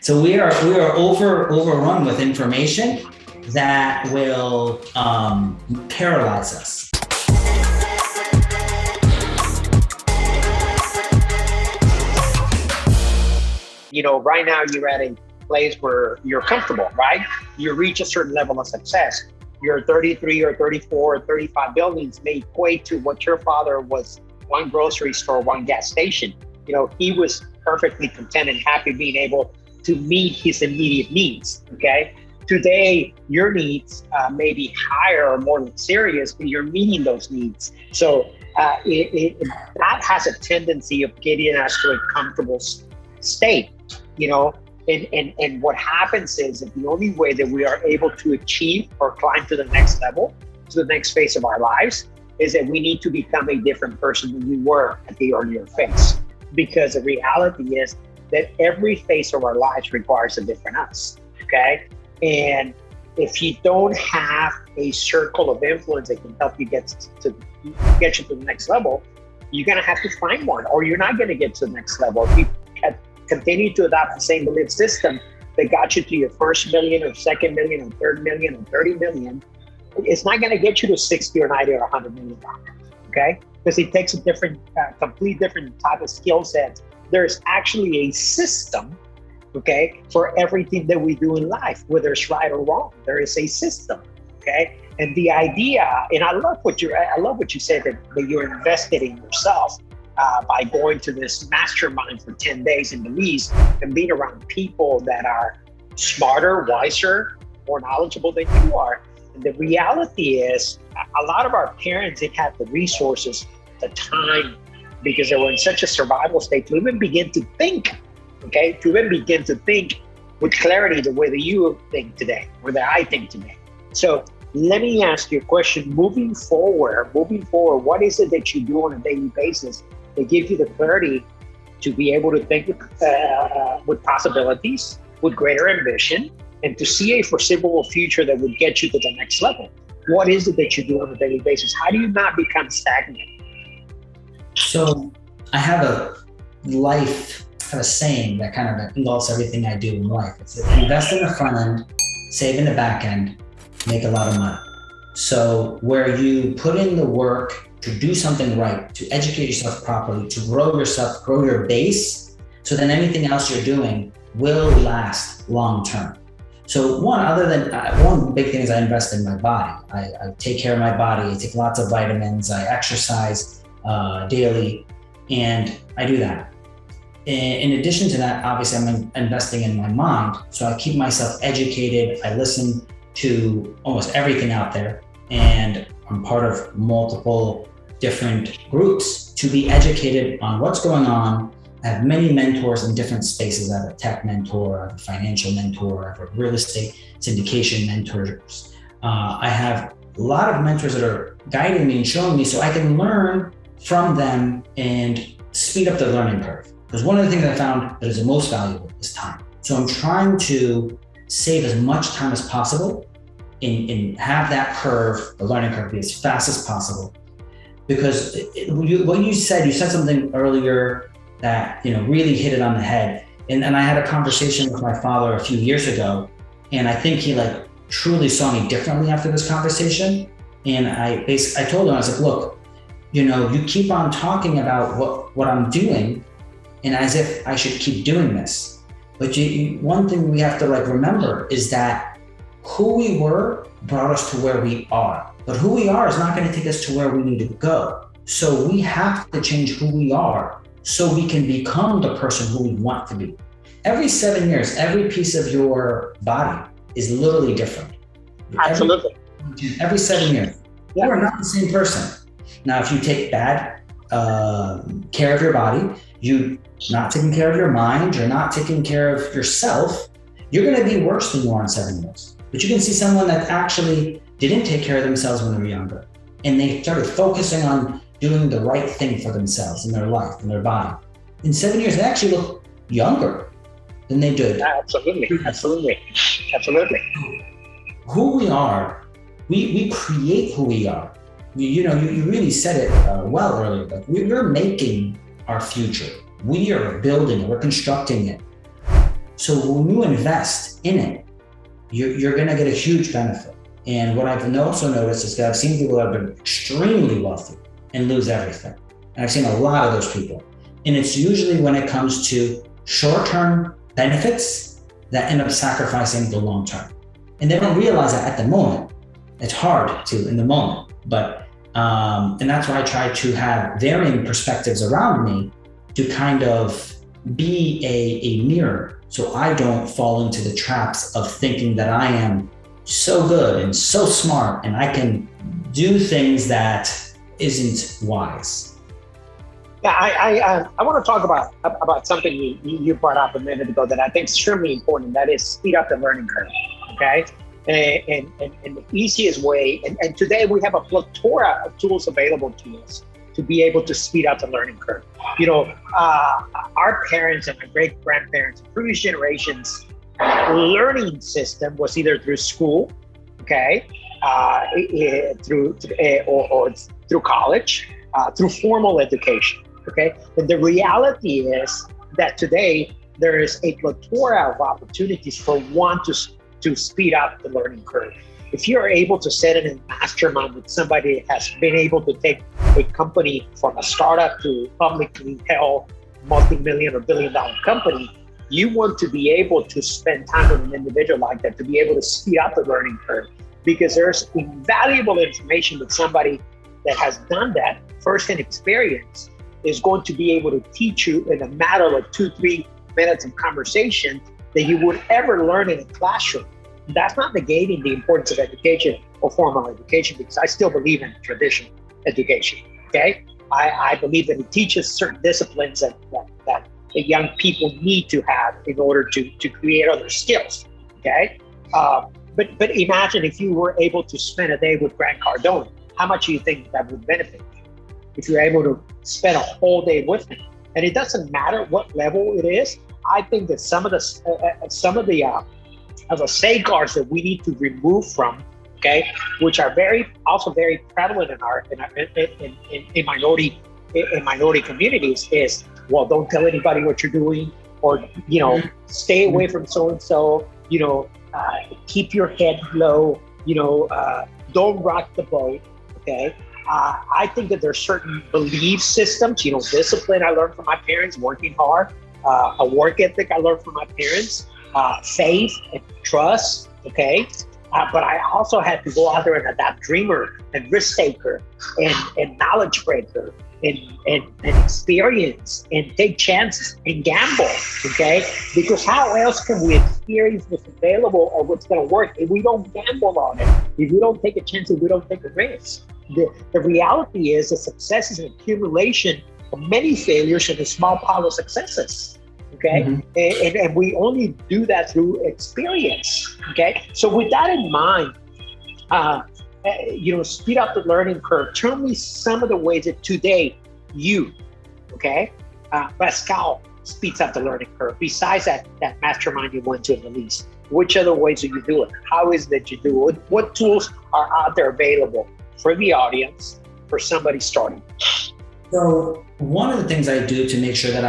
So we are overrun with information that will paralyze us. Right now you're at a place where you're comfortable, right? You reach a certain level of success. Your 33 or 34 or 35 buildings may equate to what your father was: one grocery store, one gas station. He was perfectly content and happy being able to meet his immediate needs, okay? Today, your needs may be higher or more serious, but you're meeting those needs. So that has a tendency of getting us to a comfortable state, and what happens is that the only way that we are able to achieve or climb to the next level, to the next phase of our lives, is that we need to become a different person than we were at the earlier phase. Because the reality is that every phase of our lives requires a different us, okay? And if you don't have a circle of influence that can help you get you to the next level, you're gonna have to find one, or you're not gonna get to the next level. If you continue to adopt the same belief system that got you to your first million or second million or third million or 30 million, it's not gonna get you to 60 or 90 or $100 million, okay? Because it takes a different, complete different type of skill set. There's actually a system, okay, for everything that we do in life, whether it's right or wrong. There is a system, okay? And the idea, and I love what you said, that you're invested in yourself by going to this mastermind for 10 days in Belize and being around people that are smarter, wiser, more knowledgeable than you are. And the reality is, a lot of our parents didn't have the resources, the time, because they were in such a survival state to even begin to think, okay? To even begin to think with clarity the way that you think today, or that I think today. So let me ask you a question. Moving forward, what is it that you do on a daily basis that gives you the clarity to be able to think with possibilities, with greater ambition, and to see a foreseeable future that would get you to the next level? What is it that you do on a daily basis? How do you not become stagnant? So I have a saying that kind of engulfs everything I do in life. It's invest in the front end, save in the back end, make a lot of money. So where you put in the work to do something right, to educate yourself properly, to grow yourself, grow your base, so then anything else you're doing will last long term. So one big thing is I invest in my body. I take care of my body. I take lots of vitamins. I exercise daily, and I do that. In addition to that, obviously I'm investing in my mind. So I keep myself educated. I listen to almost everything out there, and I'm part of multiple different groups to be educated on what's going on. I have many mentors in different spaces. I have a tech mentor, I have a financial mentor, I have a real estate syndication mentors. I have a lot of mentors that are guiding me and showing me so I can learn from them and speed up the learning curve. Because one of the things I found that is the most valuable is time. So I'm trying to save as much time as possible and have that curve, the learning curve, be as fast as possible. Because you said something earlier that really hit it on the head. And I had a conversation with my father a few years ago, and I think he truly saw me differently after this conversation. And I told him, I was like, look, you keep on talking about what I'm doing, and as if I should keep doing this. But one thing we have to remember is that who we were brought us to where we are. But who we are is not going to take us to where we need to go. So we have to change who we are so we can become the person who we want to be. Every 7 years, every piece of your body is literally different. Absolutely. Every 7 years, you are not the same person. Now, if you take bad care of your body, you're not taking care of your mind, you're not taking care of yourself, you're going to be worse than you are in 7 years. But you can see someone that actually didn't take care of themselves when they were younger, and they started focusing on doing the right thing for themselves in their life, in their body. In 7 years, they actually look younger than they did. Absolutely. Who we are, we create who we are. You really said it well earlier. We're making our future. We are building it, we're constructing it. So when you invest in it, you're going to get a huge benefit. And what I've also noticed is that I've seen people that have been extremely wealthy and lose everything. And I've seen a lot of those people. And it's usually when it comes to short-term benefits that end up sacrificing the long-term. And they don't realize that at the moment. It's hard to in the moment, but and that's why I try to have varying perspectives around me to kind of be a mirror, so I don't fall into the traps of thinking that I am so good and so smart and I can do things that isn't wise. Yeah, I want to talk about something you brought up a minute ago that I think is extremely important. That is speed up the learning curve. Okay, and the easiest way, and today we have a plethora of tools available to us to be able to speed up the learning curve. You know, our parents and my great grandparents and previous generations learning system was either through school, okay, through college, through formal education, okay. And the reality is that today there is a plethora of opportunities for one to speed up the learning curve. If you're able to set in a mastermind with somebody that has been able to take a company from a startup to publicly held multi-million or billion-dollar company, you want to be able to spend time with an individual like that to be able to speed up the learning curve, because there's invaluable information that somebody that has done that first-hand experience is going to be able to teach you in a matter of 2-3 minutes of conversation that you would ever learn in a classroom. That's not negating the importance of education or formal education, because I still believe in traditional education, okay? I believe that it teaches certain disciplines that young people need to have in order to create other skills, okay? But imagine if you were able to spend a day with Grant Cardone, how much do you think that would benefit you if you're able to spend a whole day with him? And it doesn't matter what level it is. I think that some of the safeguards that we need to remove from, okay, which are also very prevalent in minority communities, is, well, don't tell anybody what you're doing, or stay away from so and so, keep your head low, don't rock the boat, okay. I think that there's certain belief systems, discipline I learned from my parents, working hard, a work ethic I learned from my parents, faith and trust, okay? But I also had to go out there and adapt dreamer and risk taker and knowledge breaker and experience and take chances and gamble, okay? Because how else can we experience what's available or what's gonna work if we don't gamble on it, if we don't take a chance, if we don't take a risk? The reality is that success is an accumulation of many failures and a small pile of successes. Okay, and we only do that through experience. Okay, so with that in mind, speed up the learning curve. Tell me some of the ways that today Pascal, speeds up the learning curve. Besides that mastermind you went to in the least, which other ways do you do it? How is it that you do it? What tools are out there available for the audience, for somebody starting? So one of the things I do to make sure that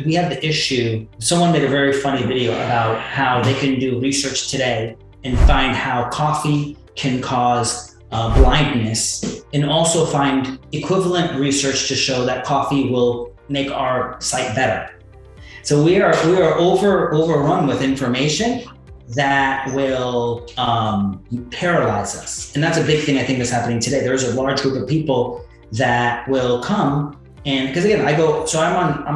we have the issue, someone made a very funny video about how they can do research today and find how coffee can cause blindness, and also find equivalent research to show that coffee will make our sight better. So we are overrun with information that will paralyze us. And that's a big thing I think that's happening today. There's a large group of people that will come, and because again, I'm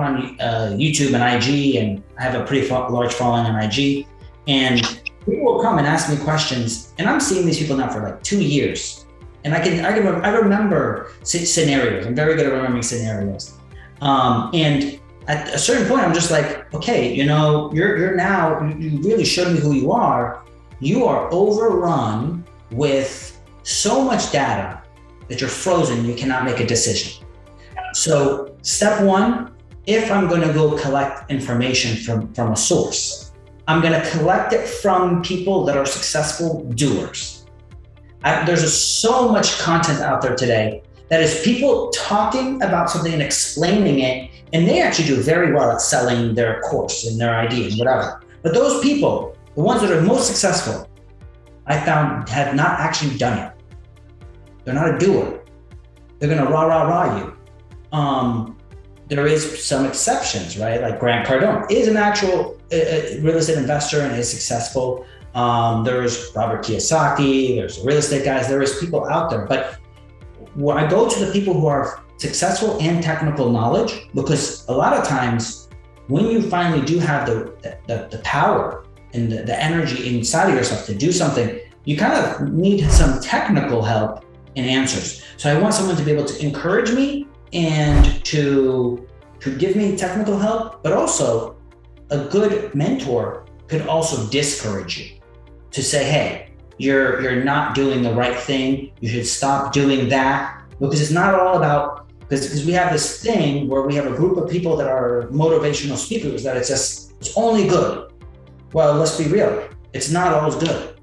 on YouTube and IG, and I have a pretty large following on IG, and people will come and ask me questions, and I'm seeing these people now for like 2 years, and I remember scenarios. I'm very good at remembering scenarios, and at a certain point, I'm just like, okay, you really showed me who you are. You are overrun with so much data that you're frozen, you cannot make a decision. So step one, if I'm gonna go collect information from a source, I'm gonna collect it from people that are successful doers. There's so much content out there today that is people talking about something and explaining it And they actually do very well at selling their course and their idea and whatever. But those people, the ones that are most successful, I found have not actually done it. They're not a doer. They're gonna rah you. There is some exceptions, right? Like Grant Cardone is an actual real estate investor and is successful. There's Robert Kiyosaki, there's real estate guys, there is people out there. But when I go to the people who are successful and technical knowledge, because a lot of times when you finally do have the power and the energy inside of yourself to do something, you kind of need some technical help and answers. So I want someone to be able to encourage me and to give me technical help, but also a good mentor could also discourage you to say, hey, you're not doing the right thing. You should stop doing that, because it's not all about, because we have this thing where we have a group of people that are motivational speakers that it's only good. Well, let's be real. It's not always good.